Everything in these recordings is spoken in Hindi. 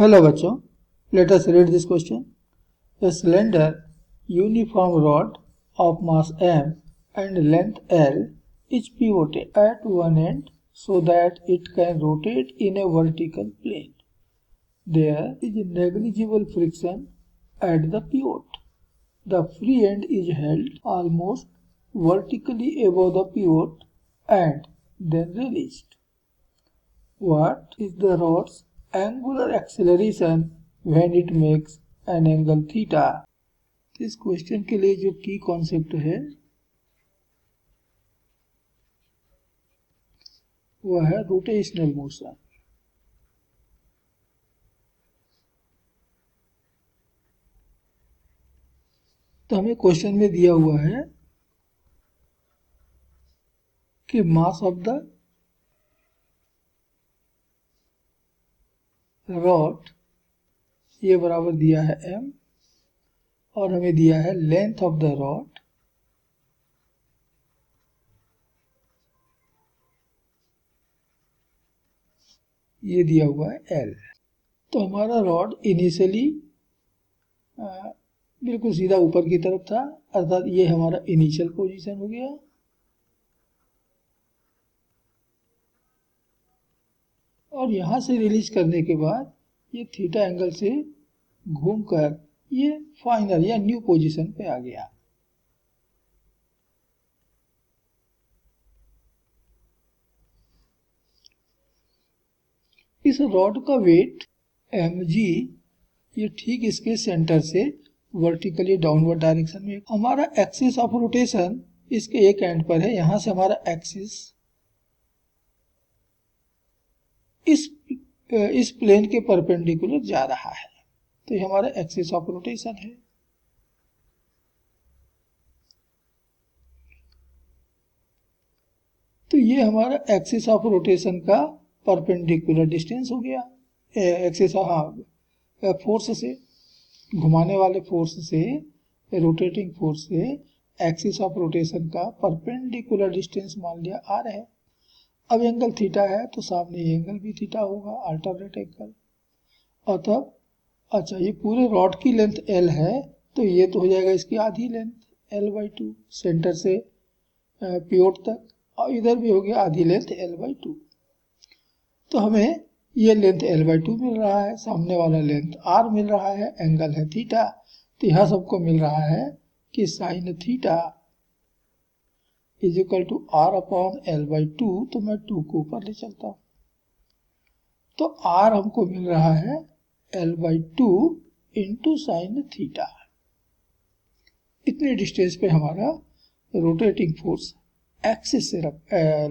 Hello बच्चों, let us read this question. A slender uniform rod of mass m and length L is pivoted at one end so that it can rotate in a vertical plane. There is negligible friction at the pivot. The free end is held almost vertically above the pivot and then released. What is the rod's angular acceleration when it makes an angle theta? इस क्वेश्चन के लिए जो की कॉन्सेप्ट है वह है रोटेशनल मोशन। तो हमें क्वेश्चन में दिया हुआ है कि मास ऑफ द रॉड ये बराबर दिया है m और हमें दिया है लेंथ ऑफ द रॉड ये दिया हुआ है L। तो हमारा रॉड इनिशियली बिल्कुल सीधा ऊपर की तरफ था, अर्थात ये हमारा इनिशियल पोजीशन हो गया। और यहां से रिलीज करने के बाद ये थीटा एंगल से घूमकर ये फाइनल या न्यू पोजीशन पे आ गया। इस रॉड का वेट mg ये ठीक इसके सेंटर से वर्टिकली डाउनवर्ड डायरेक्शन में। हमारा एक्सिस ऑफ रोटेशन इसके एक एंड पर है, यहां से हमारा एक्सिस इस प्लेन के परपेंडिकुलर जा रहा है, तो ये हमारा एक्सिस ऑफ रोटेशन है। तो ये हमारा एक्सिस ऑफ रोटेशन का परपेंडिकुलर डिस्टेंस हो गया। एक्सिस फोर्स से, घुमाने वाले फोर्स से, रोटेटिंग फोर्स से एक्सिस ऑफ रोटेशन का परपेंडिकुलर डिस्टेंस मान लिया r है। अब एंगल थीटा है तो सामने ये एंगल भी थीटा होगा, अल्टरनेट एंगल। और तब अच्छा ये पूरे रॉड की लेंथ L है तो ये तो हो जाएगा इसकी आधी लेंथ L/2 सेंटर से पिवोट तक, और इधर भी हो गया आधी लेंथ L/2। तो हमें ये लेंथ L/2 मिल रहा है, सामने वाला लेंथ R मिल रहा है, एंगल है थीटा। तो यह सबको मिल रहा है कि sine theta is equal to R upon L/2। तो मैं 2 को ऊपर ले चलता हूं, तो R हमको मिल रहा है L/2 इंटू साइन थीटा। इतने डिस्टेंस पे हमारा रोटेटिंग फोर्स एक्सिस से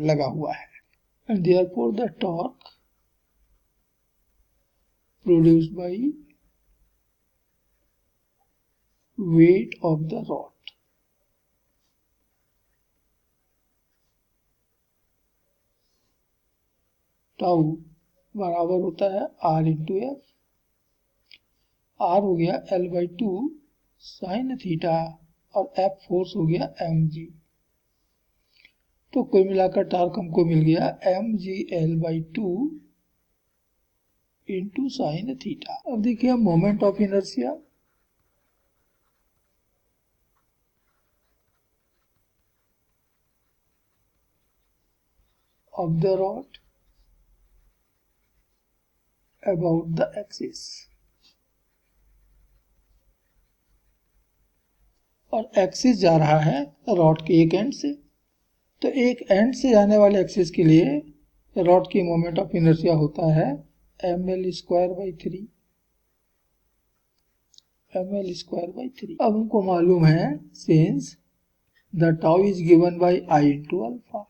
लगा हुआ है। And therefore the torque produced by weight of the rod tau बराबर होता है R इंटू एफ। R हो गया L/2 साइन थीटा और F फोर्स हो गया mg। तो कोई मिलाकर टॉर्क हमको मिल गया mg L/2 into sine theta. अब देखिए moment of inertia, of the rod about the axis, और एक्सिस जा रहा है रॉड के एक एंड से। तो एक एंड से जाने वाले एक्सिस के लिए रॉड की मोमेंट ऑफ इनर्शिया होता है ml²/3। ml²/3। अब हमको मालूम है since the tau is given by I into alpha,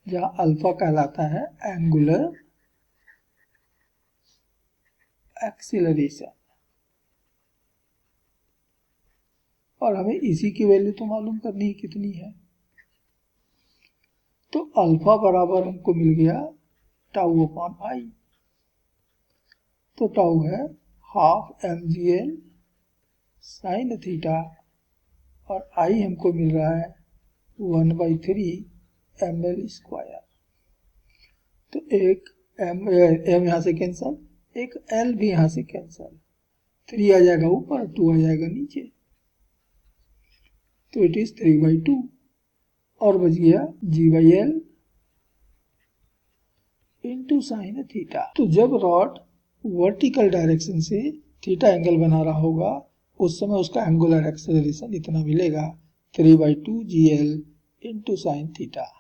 जहां अल्फा कहलाता है एंगुलर एक्सीलरेशन, और हमें इसी की वैल्यू तो मालूम करनी है कितनी है। तो अल्फा बराबर हमको मिल गया टाउ अपॉन I। तो टाउ है हाफ mgl साइन थीटा, और I हमको मिल रहा है 1/3 ml²। तो एक m यहाँ से कैंसल, एक L भी यहां से कैंसल, 3 आ जाएगा ऊपर, 2 आ जाएगा नीचे, तो इट इज 3/2 और बच गया G/L इंटू साइन थीटा। तो जब रॉड वर्टिकल डायरेक्शन से थीटा एंगल बना रहा होगा उस समय उसका एंगुलर एक्सेलरेशन इतना मिलेगा, 3/2 GL into sine theta,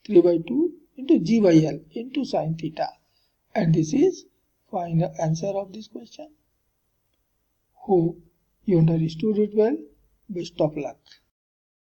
3/2 into G/L into sin theta, and this is final answer of this question. Hope you understood it well. Best of luck.